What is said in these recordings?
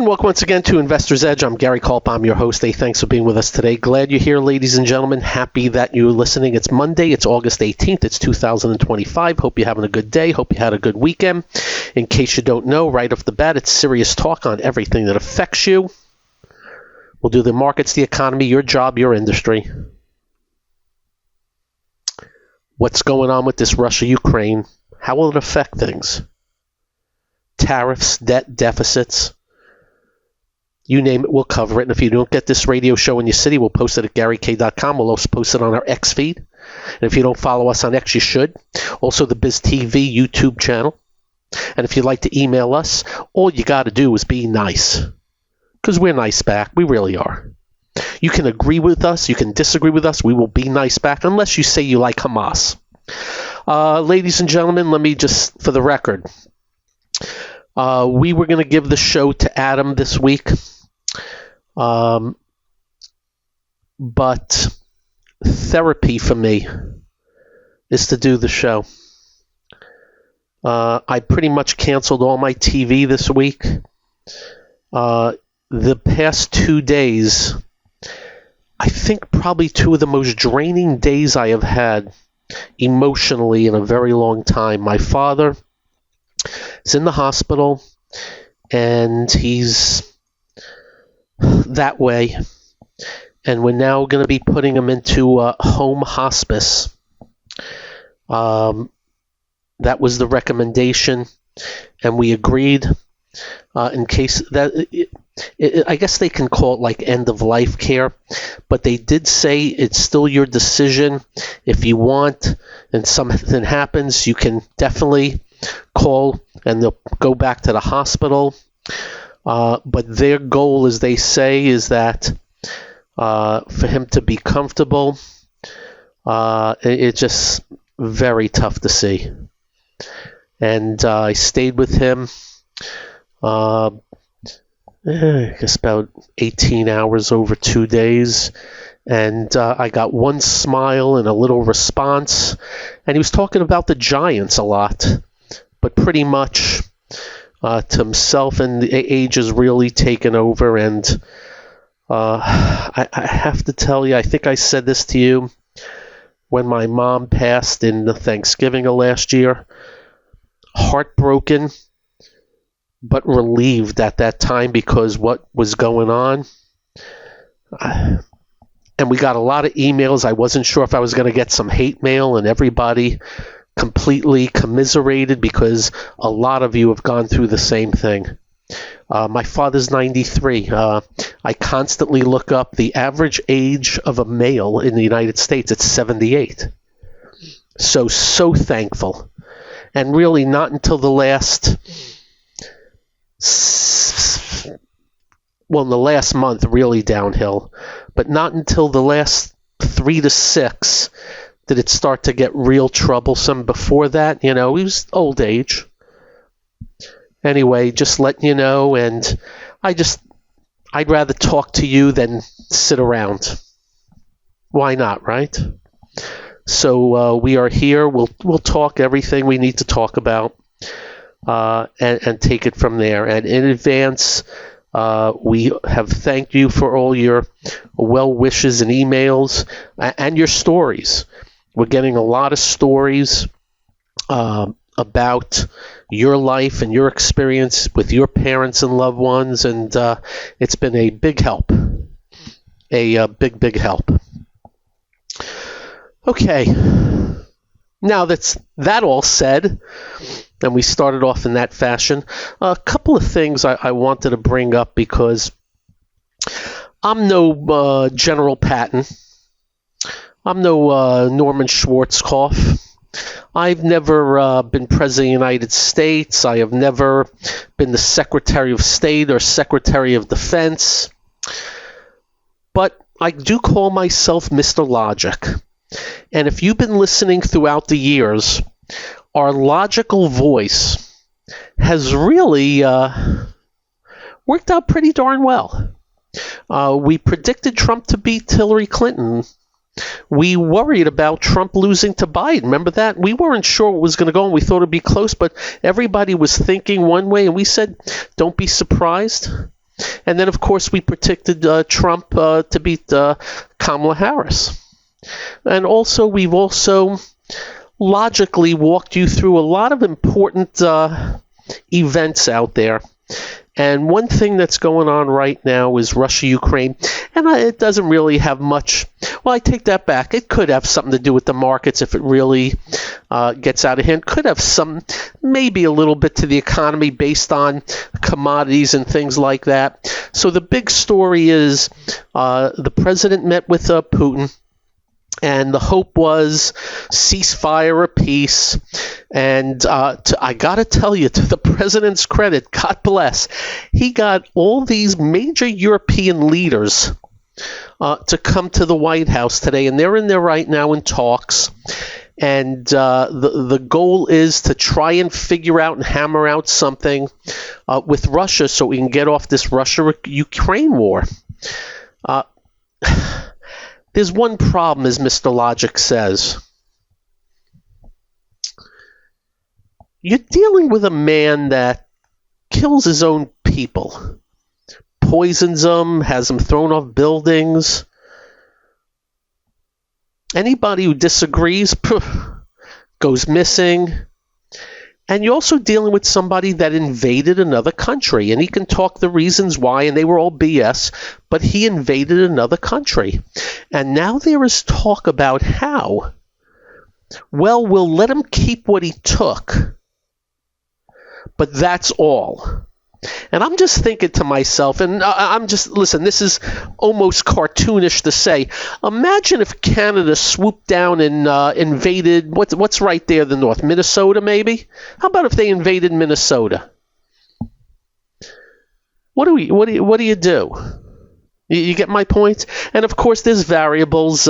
And welcome once again to Investor's Edge. I'm Gary Culp. I'm your host. Hey, thanks for being with us today. Glad you're here, ladies and gentlemen. Happy that you're listening. It's Monday. It's August 18th. It's 2025. Hope you're having a good day. Hope you had a good weekend. In case you don't know, right off the bat, it's serious talk on everything that affects you. We'll do the markets, the economy, your job, your industry. What's going on with this Russia-Ukraine? How will it affect things? Tariffs, debt, deficits. You name it, we'll cover it. And if you don't get this radio show in your city, we'll post it at GaryK.com. We'll also post it on our X feed. And if you don't follow us on X, you should. Also the Biz TV YouTube channel. And if you'd like to email us, all you got to do is be nice. Because we're nice back. We really are. You can agree with us. You can disagree with us. We will be nice back unless you say you like Hamas. Ladies and gentlemen, let me just, for the record, we were going to give the show to Adam this week. But therapy for me is to do the show. I pretty much canceled all my TV this week. The past 2 days, I think probably two of the most draining days I have had emotionally in a very long time. My father is in the hospital, and he's that way, and we're now going to be putting him into home hospice. That was the recommendation, and we agreed. In case that, I guess they can call it like end of life care, but they did say it's still your decision. If you want and something happens, you can definitely call and they'll go back to the hospital. But their goal, as they say, is that for him to be comfortable. It's just very tough to see. And I stayed with him, I guess about 18 hours over 2 days. And I got one smile and a little response. And he was talking about the Giants a lot, but pretty much to himself, and the age has really taken over. And I have to tell you, I think I said this to you when my mom passed in the Thanksgiving of last year. Heartbroken, but relieved at that time because what was going on. And we got a lot of emails. I wasn't sure if I was going to get some hate mail, and everybody completely commiserated because a lot of you have gone through the same thing. My father's 93. I constantly look up the average age of a male in the United States. It's 78. So thankful. And really not until the last, well, in the last month, really downhill, but not until the last 3 to 6 did it start to get real troublesome. Before that, he was old age. Anyway, just letting you know, and I'd rather talk to you than sit around. Why not, right? So we are here. We'll talk everything we need to talk about, and take it from there. And in advance, we have thanked you for all your well wishes and emails and your stories. We're getting a lot of stories about your life and your experience with your parents and loved ones, and it's been a big help, a big help. Okay, now that's that all said, and we started off in that fashion. A couple of things I wanted to bring up because I'm no General Patton. I'm no Norman Schwarzkopf. I've never been President of the United States. I have never been the Secretary of State or Secretary of Defense. But I do call myself Mr. Logic. And if you've been listening throughout the years, our logical voice has really worked out pretty darn well. We predicted Trump to beat Hillary Clinton. We worried about Trump losing to Biden. Remember that? We weren't sure what was going to go on. We thought it would be close, but everybody was thinking one way, and we said, don't be surprised. And then, of course, we predicted Trump to beat Kamala Harris. And also, we've also logically walked you through a lot of important events out there. And one thing that's going on right now is Russia-Ukraine. And it doesn't really have much. Well, I take that back. It could have something to do with the markets if it really gets out of hand. Could have some, maybe a little bit to the economy based on commodities and things like that. So the big story is the president met with Putin. And the hope was ceasefire or peace. And I got to tell you, to the president's credit, God bless, he got all these major European leaders to come to the White House today. And they're in there right now in talks. And the goal is to try and figure out and hammer out something with Russia so we can get off this Russia-Ukraine war. There's one problem, as Mr. Logic says. You're dealing with a man that kills his own people, poisons them, has them thrown off buildings. Anybody who disagrees goes missing. And you're also dealing with somebody that invaded another country, and he can talk the reasons why, and they were all BS, but he invaded another country. And now there is talk about how, well, we'll let him keep what he took, but that's all. And I'm just thinking to myself, and listen, this is almost cartoonish to say. Imagine if Canada swooped down and invaded, what's right there, the north? Minnesota, maybe? How about if they invaded Minnesota? What do you do? You get my point? And of course, there's variables.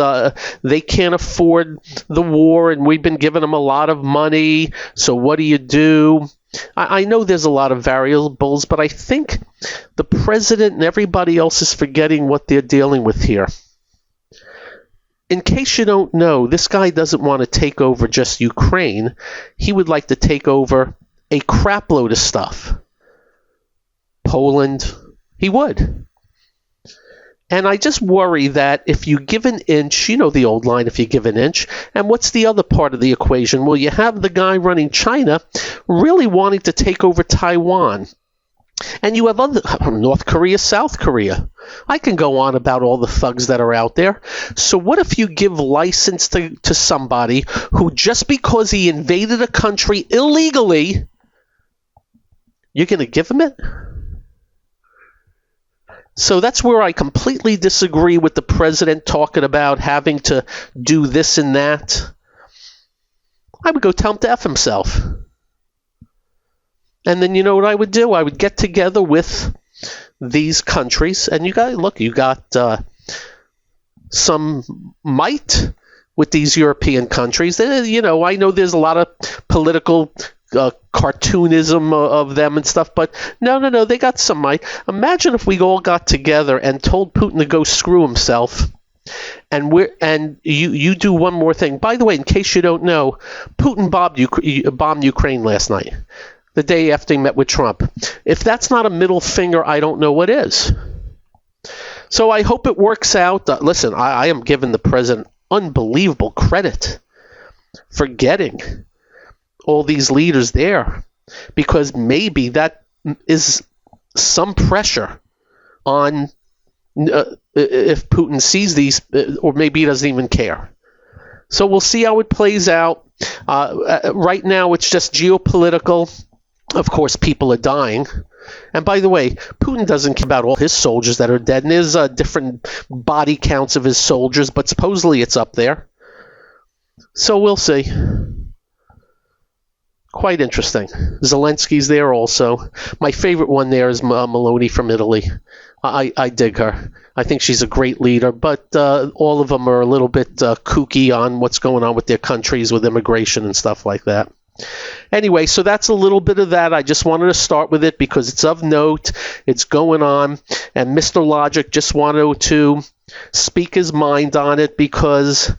They can't afford the war, and we've been giving them a lot of money. So what do you do? I know there's a lot of variables, but I think the president and everybody else is forgetting what they're dealing with here. In case you don't know, this guy doesn't want to take over just Ukraine. He would like to take over a crapload of stuff. Poland, he would. And I just worry that if you give an inch, you know the old line, if you give an inch, and what's the other part of the equation? Well, you have the guy running China really wanting to take over Taiwan. And you have other, North Korea, South Korea. I can go on about all the thugs that are out there. So what if you give license to somebody who, just because he invaded a country illegally, you're going to give him it? So that's where I completely disagree with the president talking about having to do this and that. I would go tell him to F himself. And then you know what I would do? I would get together with these countries, and you got some might with these European countries. I know there's a lot of political cartoonism of them and stuff, but no, they got some might. Imagine if we all got together and told Putin to go screw himself, and you do one more thing. By the way, in case you don't know, Putin bombed Ukraine last night, the day after he met with Trump. If that's not a middle finger, I don't know what is. So I hope it works out. Listen, I am giving the president unbelievable credit for getting all these leaders there, because maybe that is some pressure on if Putin sees these, or maybe he doesn't even care. So we'll see how it plays out. Right now, it's just geopolitical. Of course, people are dying. And by the way, Putin doesn't care about all his soldiers that are dead, and there's different body counts of his soldiers, but supposedly it's up there. So we'll see. Quite interesting. Zelensky's there also. My favorite one there is Meloni from Italy. I dig her. I think she's a great leader, but all of them are a little bit kooky on what's going on with their countries with immigration and stuff like that. Anyway, so that's a little bit of that. I just wanted to start with it because it's of note. It's going on. And Mr. Logic just wanted to speak his mind on it because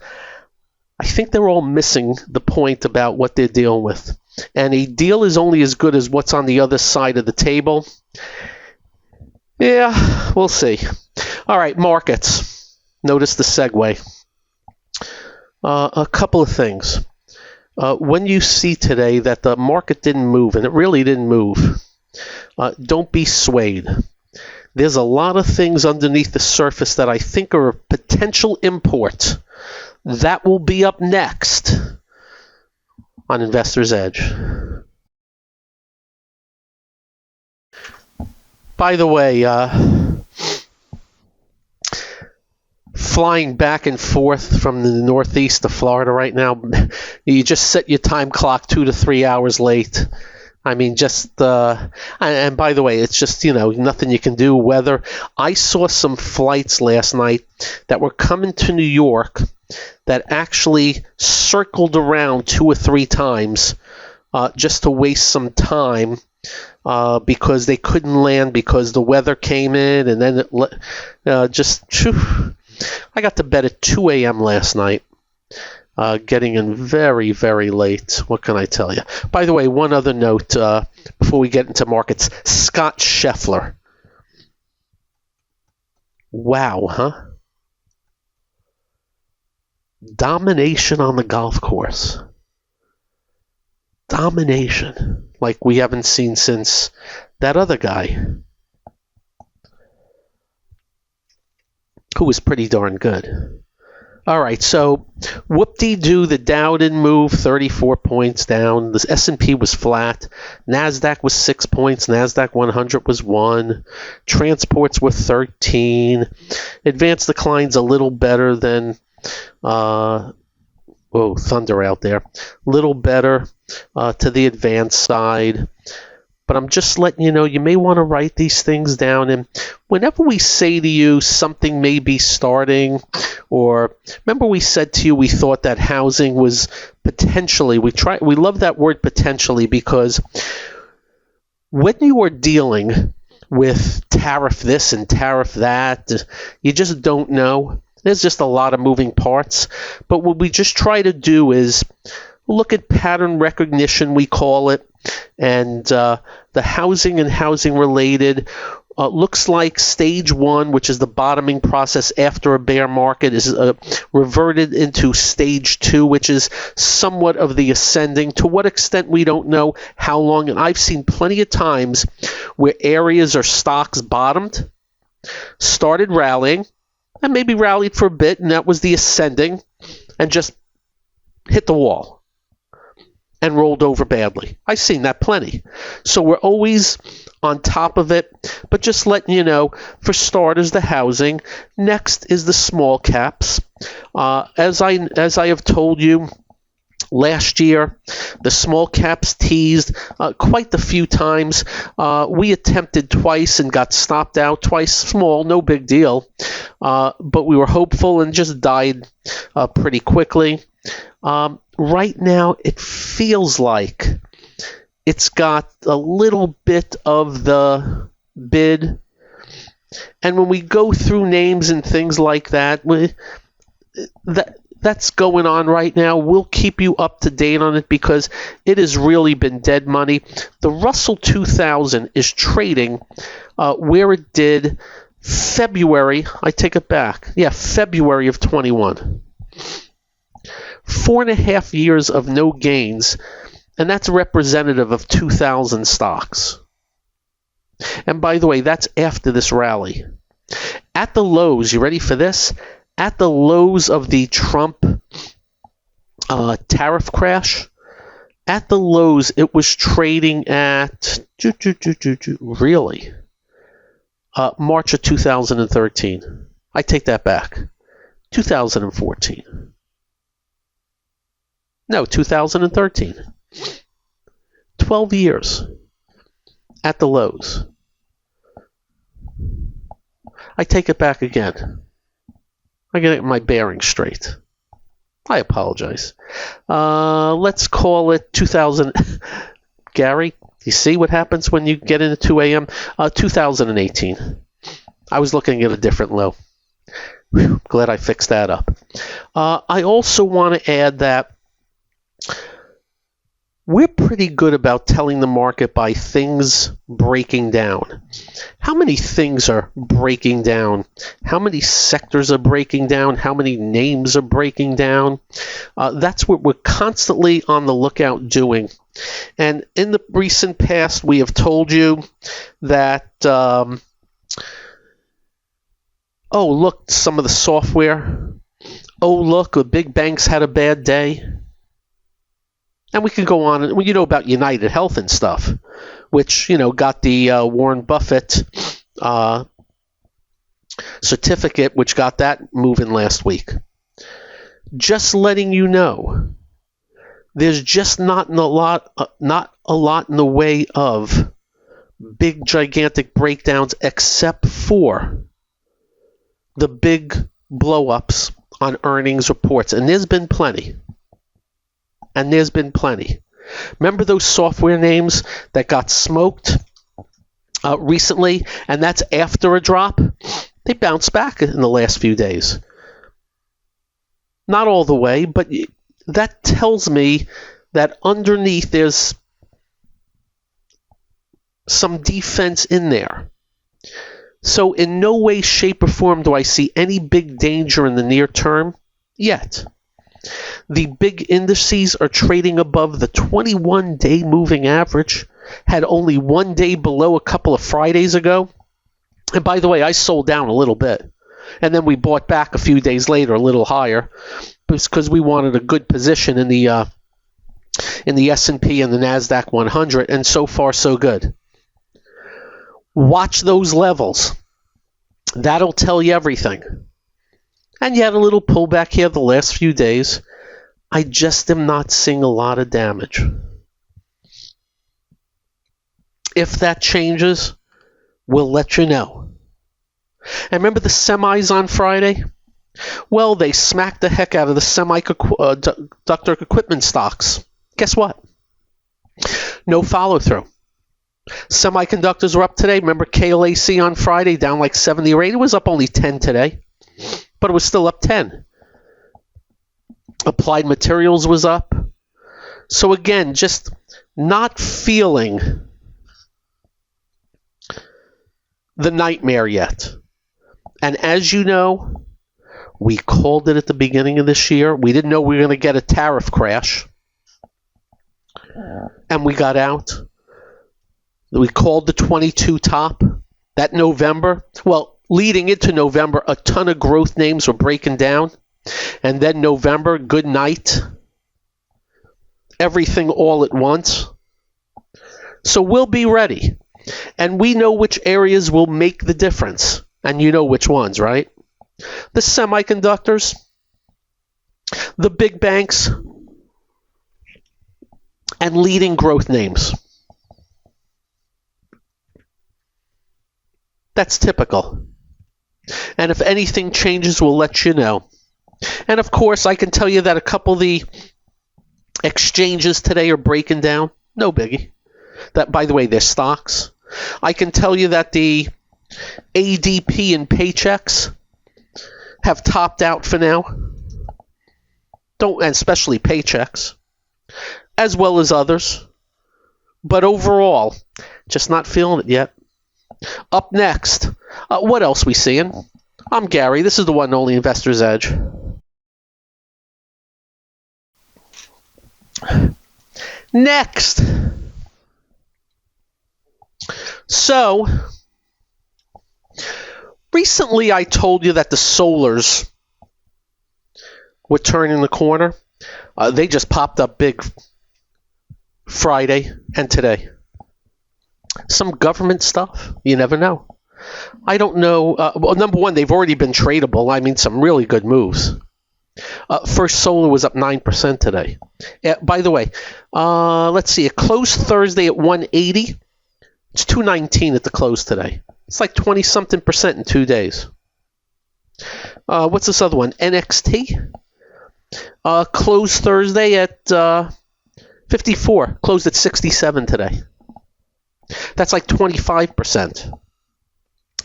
I think they're all missing the point about what they're dealing with. And a deal is only as good as what's on the other side of the table. Yeah, we'll see. All right, markets. Notice the segue. A couple of things. When you see today that the market didn't move, and it really didn't move, don't be swayed. There's a lot of things underneath the surface that I think are a potential import. That will be up next on Investor's Edge. By the way, flying back and forth from the Northeast to Florida right now, you just set your time clock 2 to 3 hours late. I mean, and by the way, it's just, nothing you can do. Weather. I saw some flights last night that were coming to New York that actually circled around 2 or 3 times just to waste some time because they couldn't land because the weather came in, and then I got to bed at 2 a.m. last night. Getting in very, very late. What can I tell you? By the way, one other note before we get into markets. Scott Scheffler. Wow, huh? Domination on the golf course. Domination. Like we haven't seen since that other guy, who was pretty darn good. All right, so whoop-de-doo, the Dow didn't move, 34 points down. The S&P was flat. NASDAQ was 6 points. NASDAQ 100 was 1. Transports were 13. Advanced declines a little better than, thunder out there. Little better to the advanced side. But I'm just letting you know, you may want to write these things down. And whenever we say to you something may be starting, or remember we said to you we thought that housing was potentially, we love that word potentially, because when you are dealing with tariff this and tariff that, you just don't know. There's just a lot of moving parts. But what we just try to do is look at pattern recognition, we call it, and the housing and housing related looks like stage 1, which is the bottoming process after a bear market, is reverted into stage 2, which is somewhat of the ascending. To what extent, we don't know how long. And I've seen plenty of times where areas or stocks bottomed, started rallying, and maybe rallied for a bit, and that was the ascending, and just hit the wall and rolled over badly. I've seen that plenty. So we're always on top of it, but just letting you know, for starters, the housing. Next is the small caps. As I have told you, last year, the small caps teased quite a few times. We attempted twice and got stopped out twice. Small, no big deal. But we were hopeful and just died pretty quickly. Right now, it feels like it's got a little bit of the bid. And when we go through names and things like that, that's going on right now. We'll keep you up to date on it because it has really been dead money. The Russell 2000 is trading where it did February. I take it back. Yeah, February of 21. 4.5 years of no gains, and that's representative of 2,000 stocks. And by the way, that's after this rally. At the lows, you ready for this? At the lows of the Trump tariff crash, at the lows, it was trading at, really, March of 2013. I take that back. 2014. No, 2013. 12 years at the lows. I take it back again. I get my bearings straight. I apologize. Let's call it 2000. Gary, you see what happens when you get into 2 a.m.? 2018. I was looking at a different low. Whew, glad I fixed that up. I also want to add that we're pretty good about telling the market by things breaking down. How many things are breaking down? How many sectors are breaking down? How many names are breaking down? That's what we're constantly on the lookout doing. And in the recent past, we have told you that, oh, look, some of the software. Oh, look, the big banks had a bad day. And we can go on, and you know about United Health and stuff, which, got the Warren Buffett certificate, which got that moving last week. Just letting you know, there's just not a lot in the way of big, gigantic breakdowns, except for the big blow-ups on earnings reports. And there's been plenty. Remember those software names that got smoked recently, and that's after a drop? They bounced back in the last few days. Not all the way, but that tells me that underneath there's some defense in there. So in no way, shape, or form do I see any big danger in the near term yet. The big indices are trading above the 21-day moving average. Had only one day below a couple of Fridays ago. And by the way, I sold down a little bit. And then we bought back a few days later, a little higher, because we wanted a good position in the S&P and the NASDAQ 100. And so far, so good. Watch those levels. That'll tell you everything. And you had a little pullback here the last few days. I just am not seeing a lot of damage. If that changes, we'll let you know. And remember the semis on Friday? Well, they smacked the heck out of the semiconductor equipment stocks. Guess what? No follow-through. Semiconductors were up today. Remember KLAC on Friday down like 70 or 80? It was up only 10 today. But it was still up 10. Applied Materials was up. So again, just not feeling the nightmare yet. And as you know, we called it at the beginning of this year. We didn't know we were going to get a tariff crash. And we got out. We called the 22 top that November. Well, leading into November, a ton of growth names were breaking down. And then November, good night. Everything all at once. So we'll be ready. And we know which areas will make the difference. And you know which ones, right? The semiconductors, the big banks, and leading growth names. That's typical. And if anything changes, we'll let you know. And of course, I can tell you that a couple of the exchanges today are breaking down. No biggie. That, by the way, they're stocks. I can tell you that the ADP and Paychex have topped out for now. And especially Paychex, as well as others. But overall, just not feeling it yet. Up next, what else we seeing? I'm Gary. This is the one and only Investor's Edge. Next. So, recently I told you that the solars were turning the corner. They just popped up big Friday and today. Some government stuff, you never know. I don't know. Well, number one, they've already been tradable. I mean, some really good moves. First Solar was up 9% today. By the way, let's see. It closed Thursday at 180. It's 219 at the close today. It's like 20-something% in 2 days. What's this other one? NXT. Closed Thursday at 54. Closed at 67 today. That's like 25%.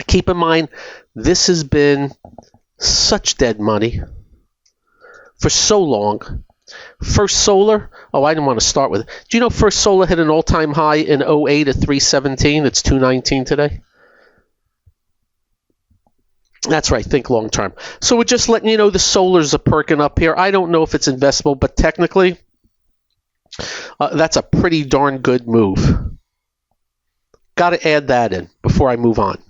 Keep in mind, this has been such dead money for so long. First Solar, oh, I didn't want to start with it. Do you know First Solar hit an all-time high in '08 at 317? It's 219 today. That's right, think long term. So we're just letting you know the solars are perking up here. I don't know if it's investable, but technically, that's a pretty darn good move. Got to add that in before I move on.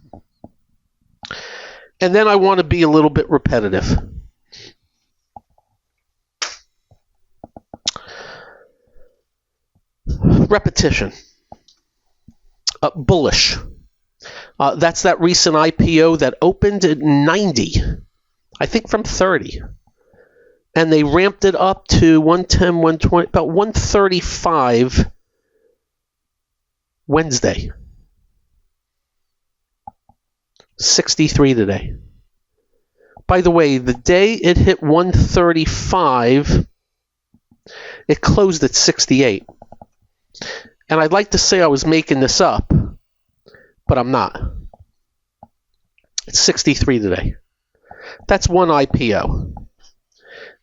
And then I want to be a little bit repetitive. Repetition. Bullish. That's that recent IPO that opened at 90, I think from 30. And they ramped it up to 110, 120, about 135 Wednesday. 63 today. By the way, the day it hit 135, it closed at 68. And I'd like to say I was making this up, but I'm not. It's 63 today. That's one IPO.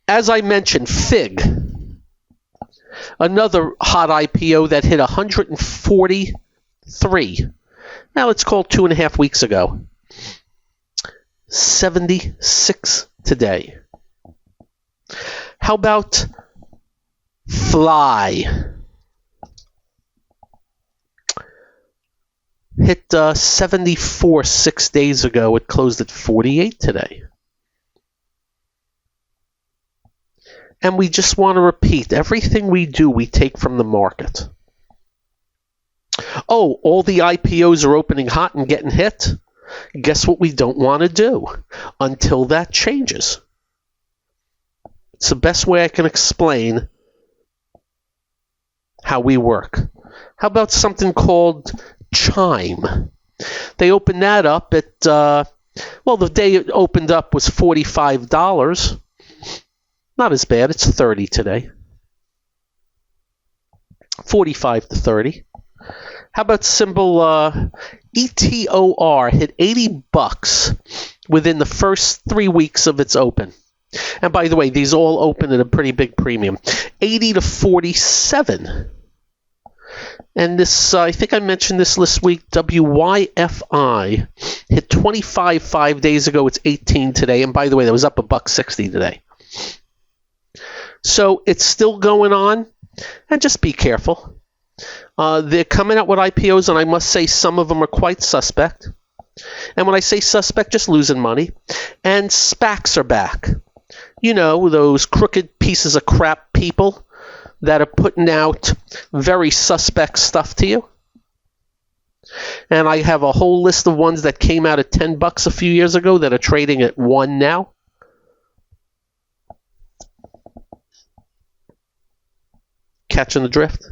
As I mentioned, FIG, another hot IPO that hit 143. Now it's called 2.5 weeks ago. 76 today. How about Fly? Hit 74 6 days ago. It closed at 48 today. And we just want to repeat, everything we do, we take from the market. Oh, all the IPOs are opening hot and getting hit? Guess what we don't want to do until that changes. It's the best way I can explain how we work. How about something called Chime? They opened that up at, the day it opened up was $45. Not as bad. It's 30 today. 45 to 30. How about symbol ETOR hit $80 within the first 3 weeks of its open. And by the way, these all open at a pretty big premium. 80 to 47. And this, I think I mentioned this last week, WYFI hit 25 5 days ago. It's 18 today. And by the way, that was up $1.60 today. So it's still going on, and just be careful. They're coming out with IPOs, and I must say some of them are quite suspect. And when I say suspect, just losing money. And SPACs are back. You know, those crooked pieces of crap people that are putting out very suspect stuff to you. And I have a whole list of ones that came out at $10 a few years ago that are trading at $1 now. Catching the drift?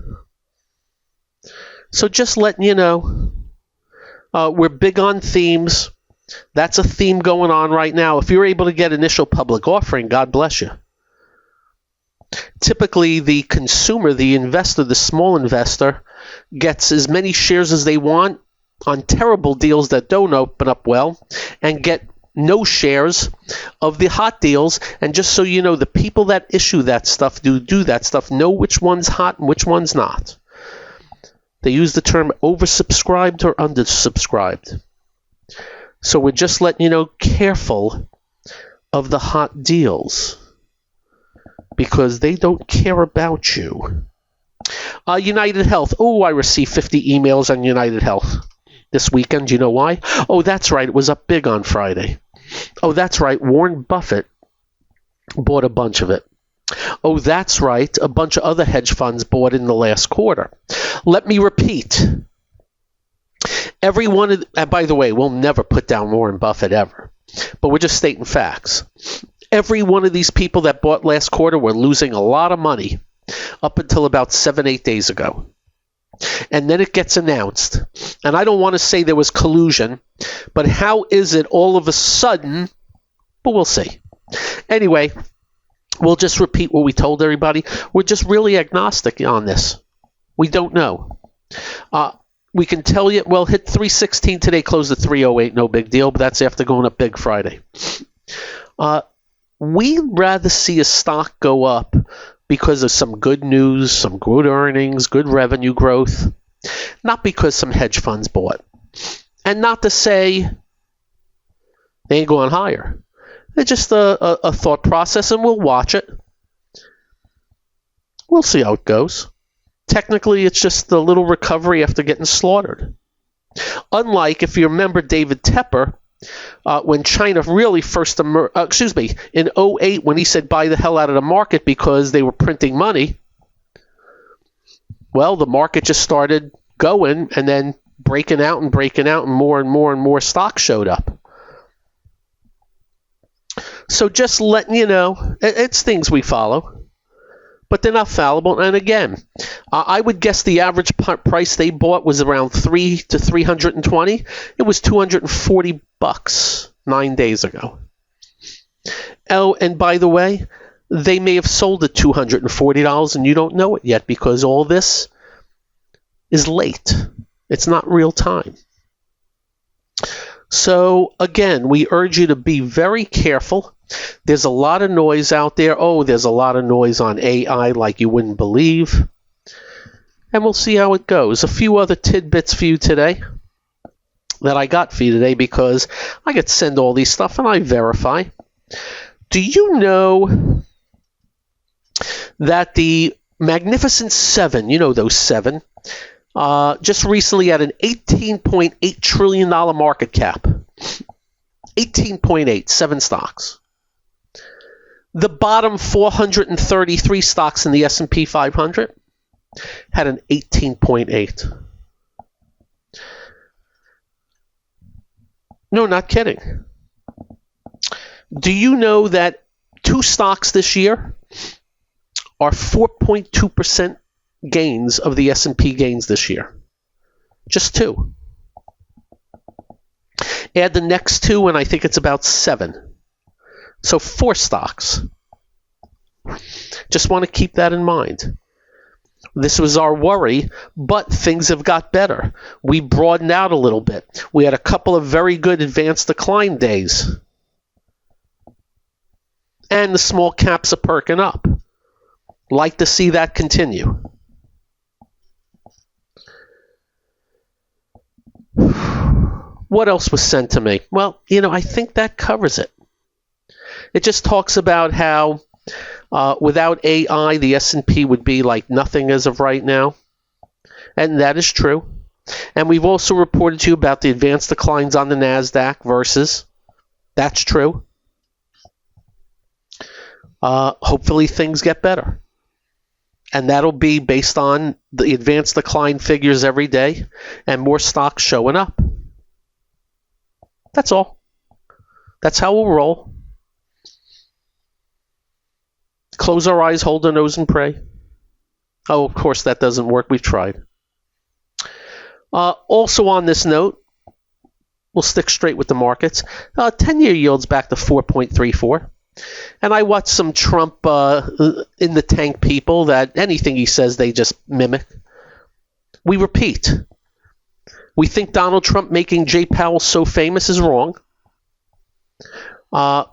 So just letting you know, we're big on themes. That's a theme going on right now. If you're able to get initial public offering, God bless you. Typically, the consumer, the investor, the small investor, gets as many shares as they want on terrible deals that don't open up well, and get no shares of the hot deals. And just so you know, the people that issue that stuff, do that stuff, know which one's hot and which one's not. They use the term oversubscribed or undersubscribed. So we're just letting you know, careful of the hot deals, because they don't care about you. United Health. Oh, I received 50 emails on United Health this weekend. Do you know why? Oh, that's right. It was up big on Friday. Oh, that's right. Warren Buffett bought a bunch of it. Oh, that's right. A bunch of other hedge funds bought in the last quarter. Let me repeat. Every one of, and by the way, we'll never put down Warren Buffett ever, but we're just stating facts. Every one of these people that bought last quarter were losing a lot of money up until about 7-8 days ago. And then it gets announced. And I don't want to say there was collusion, but how is it all of a sudden? But we'll see. Anyway, we'll just repeat what we told everybody. We're just really agnostic on this. We don't know. We can tell you, well, hit 316 today, closed at 308, no big deal, but that's after going up big Friday. We'd rather see a stock go up because of some good news, some good earnings, good revenue growth, not because some hedge funds bought. And not to say they ain't going higher. It's just a thought process, and we'll watch it. We'll see how it goes. Technically, it's just a little recovery after getting slaughtered. Unlike, if you remember David Tepper, when China really first emerged, in 2008, when he said buy the hell out of the market because they were printing money, well, the market just started going and then breaking out, and more and more stocks showed up. So just letting you know, it's things we follow. But they're not fallible. And again, I would guess the average price they bought was around $300 to $320. It was $240 9 days ago. Oh, and by the way, they may have sold at $240 and you don't know it yet because all this is late. It's not real time. So again, we urge you to be very careful. There's a lot of noise out there. Oh, there's a lot of noise on AI like you wouldn't believe. And we'll see how it goes. A few other tidbits for you today that I got for you today because I get sent all these stuff and I verify. Do you know that the Magnificent Seven, you know those seven, just recently had an $18.8 trillion market cap? 18.8, seven stocks. The bottom 433 stocks in the S&P 500 had an 18.8. No, not kidding. Do you know that two stocks this year are 4.2% gains of the S&P gains this year? Just two. Add the next two, and I think it's about 7. So 4 stocks. Just want to keep that in mind. This was our worry, but things have got better. We broadened out a little bit. We had a couple of very good advanced decline days. And the small caps are perking up. Like to see that continue. What else was sent to me? Well, I think that covers it. It just talks about how without AI, the S&P would be like nothing as of right now. And that is true. And we've also reported to you about the advanced declines on the NASDAQ versus. That's true. Hopefully things get better. And that'll be based on the advanced decline figures every day and more stocks showing up. That's all. That's how we'll roll. Close our eyes, hold our nose, and pray. Oh, of course, that doesn't work. We've tried. Also on this note, we'll stick straight with the markets. 10-year yields back to 4.34. And I watched some Trump in the tank people that anything he says, they just mimic. We repeat. We think Donald Trump making Jay Powell so famous is wrong.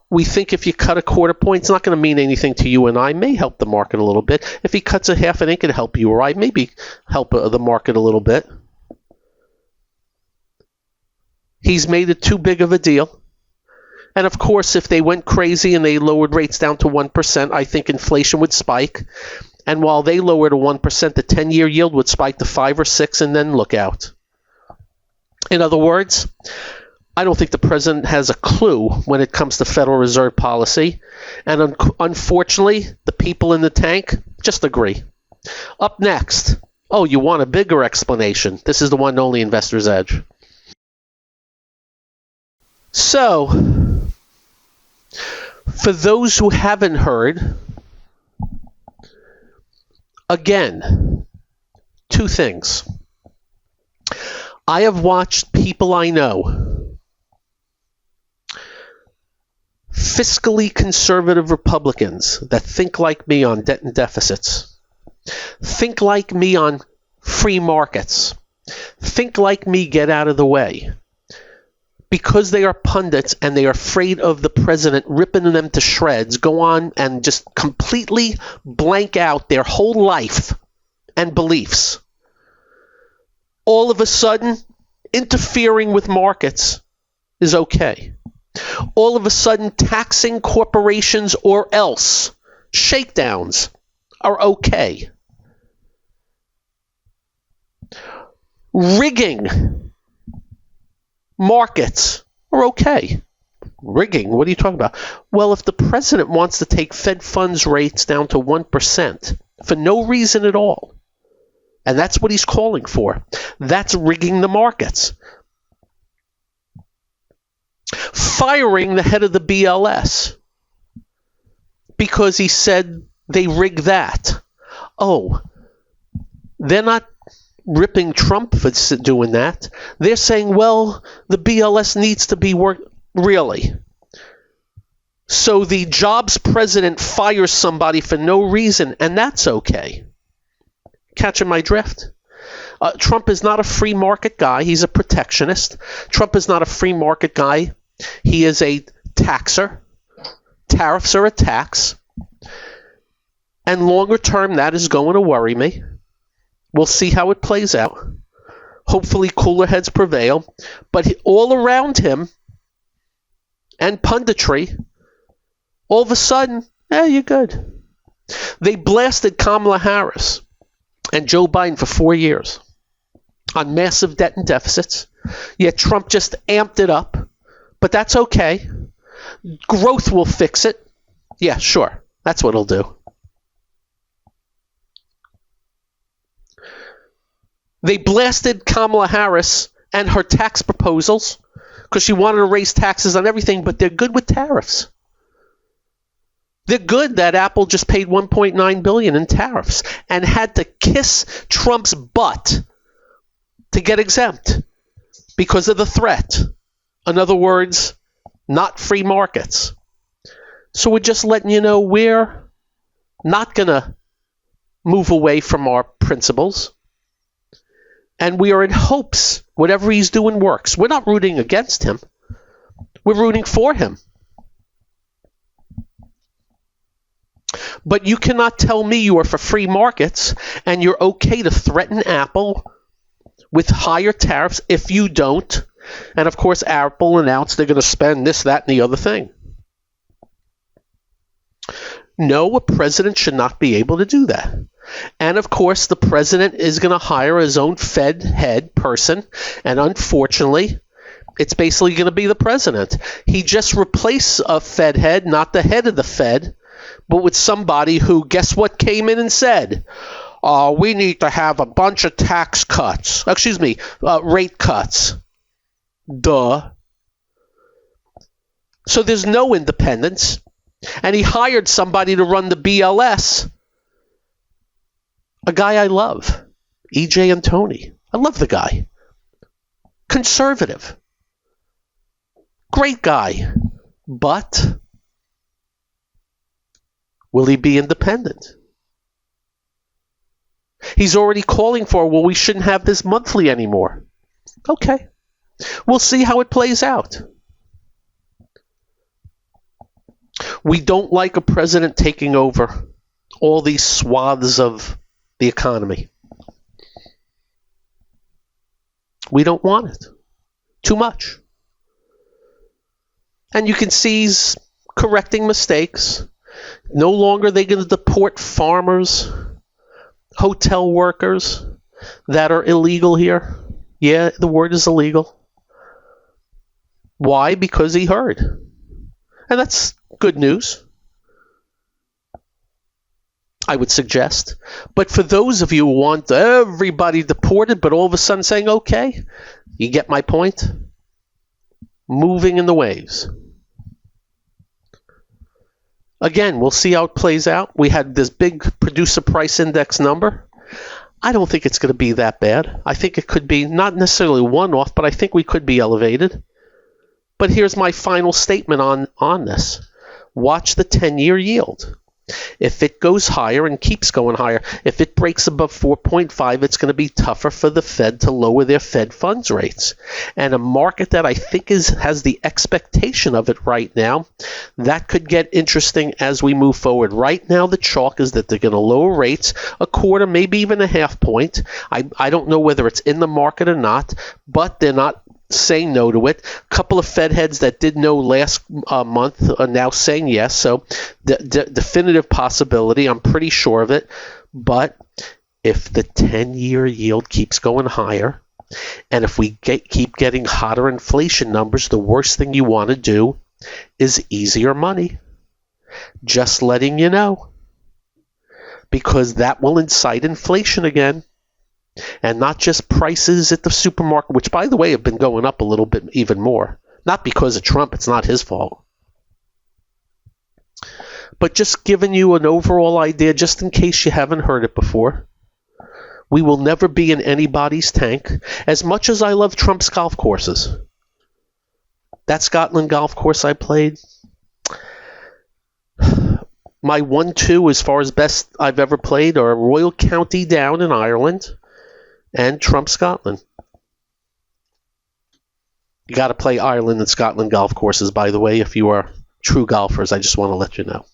We think if you cut a quarter point, it's not going to mean anything to you and I. May help the market a little bit. If he cuts a half an inch, it can help you or I. Maybe help the market a little bit. He's made it too big of a deal. And of course, if they went crazy and they lowered rates down to 1%, I think inflation would spike. And while they lower to 1%, the 10-year yield would spike to 5 or 6, and then look out. In other words, I don't think the president has a clue when it comes to Federal Reserve policy. And unfortunately, the people in the tank just agree. Up next, oh, you want a bigger explanation. This is the one and only Investor's Edge. So, for those who haven't heard, again, 2 things. I have watched people I know, fiscally conservative Republicans that think like me on debt and deficits, think like me on free markets, think like me get out of the way, because they are pundits and they are afraid of the president ripping them to shreds, go on and just completely blank out their whole life and beliefs. All of a sudden, interfering with markets is okay. All of a sudden, taxing corporations or else, shakedowns, are okay. Rigging markets are okay. Rigging? What are you talking about? Well, if the president wants to take Fed funds rates down to 1% for no reason at all, and that's what he's calling for, that's rigging the markets. Firing the head of the BLS because he said they rigged that. Oh, they're not ripping Trump for doing that. They're saying, well, the BLS needs to be worked. Really? So the jobs president fires somebody for no reason, and that's okay. Catching my drift? Trump is not a free market guy. He's a protectionist. Trump is not a free market guy. He is a taxer. Tariffs are a tax. And longer term, that is going to worry me. We'll see how it plays out. Hopefully cooler heads prevail. But all around him and punditry, all of a sudden, you're good. They blasted Kamala Harris and Joe Biden for 4 years on massive debt and deficits. Yet Trump just amped it up. But that's okay. Growth will fix it. Yeah, sure. That's what it'll do. They blasted Kamala Harris and her tax proposals because she wanted to raise taxes on everything, but they're good with tariffs. They're good that Apple just paid $1.9 billion in tariffs and had to kiss Trump's butt to get exempt because of the threat. In other words, not free markets. So we're just letting you know we're not going to move away from our principles. And we are in hopes whatever he's doing works. We're not rooting against him. We're rooting for him. But you cannot tell me you are for free markets and you're okay to threaten Apple with higher tariffs if you don't. And of course, Apple announced they're going to spend this, that, and the other thing. No, a president should not be able to do that. And of course, the president is going to hire his own Fed head person. And unfortunately, it's basically going to be the president. He just replaced a Fed head, not the head of the Fed, but with somebody who, guess what, came in and said, we need to have a bunch of tax cuts. Rate cuts. Duh. So there's no independence. And he hired somebody to run the BLS. A guy I love. E.J. Antoni. I love the guy. Conservative. Great guy. But will he be independent? He's already calling for, we shouldn't have this monthly anymore. Okay. We'll see how it plays out. We don't like a president taking over all these swaths of the economy. We don't want it. Too much. And you can see he's correcting mistakes. No longer are they going to deport farmers, hotel workers that are illegal here. Yeah, the word is illegal. Why? Because he heard. And that's good news, I would suggest. But for those of you who want everybody deported, but all of a sudden saying, okay, you get my point? Moving in the waves. Again, we'll see how it plays out. We had this big producer price index number. I don't think it's going to be that bad. I think it could be not necessarily one-off, but I think we could be elevated. But here's my final statement on this. Watch the 10-year yield. If it goes higher and keeps going higher, if it breaks above 4.5, it's going to be tougher for the Fed to lower their Fed funds rates. And a market that I think has the expectation of it right now, that could get interesting as we move forward. Right now, the chalk is that they're going to lower rates a quarter, maybe even a half point. I don't know whether it's in the market or not, but they're not saying no to it. A couple of Fed heads that did no last month are now saying yes. So the definitive possibility, I'm pretty sure of it. But if the 10-year yield keeps going higher, and if we keep getting hotter inflation numbers, the worst thing you want to do is easier money. Just letting you know. Because that will incite inflation again. And not just prices at the supermarket, which, by the way, have been going up a little bit even more. Not because of Trump. It's not his fault. But just giving you an overall idea, just in case you haven't heard it before. We will never be in anybody's tank. As much as I love Trump's golf courses. That Scotland golf course I played. My 1-2, as far as best I've ever played, are Royal County Down in Ireland. And Trump, Scotland. You got to play Ireland and Scotland golf courses, by the way, if you are true golfers. I just want to let you know.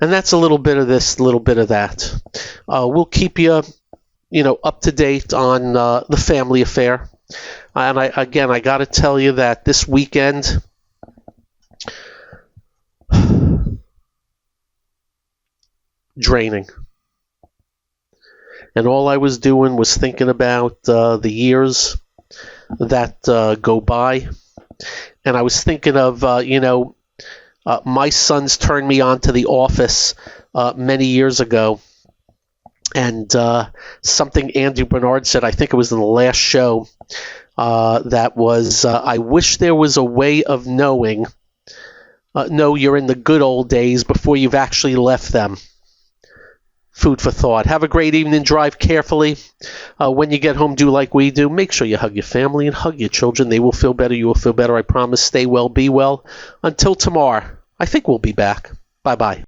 And that's a little bit of this, a little bit of that. We'll keep you, up to date on the family affair. And I got to tell you that this weekend, draining. And all I was doing was thinking about the years that go by. And I was thinking of, my sons turned me on to The Office many years ago. And something Andy Bernard said, I think it was in the last show, that was, I wish there was a way of knowing, no, you're in the good old days before you've actually left them. Food for thought. Have a great evening. Drive carefully. When you get home, do like we do. Make sure you hug your family and hug your children. They will feel better. You will feel better. I promise. Stay well. Be well. Until tomorrow. I think we'll be back. Bye-bye.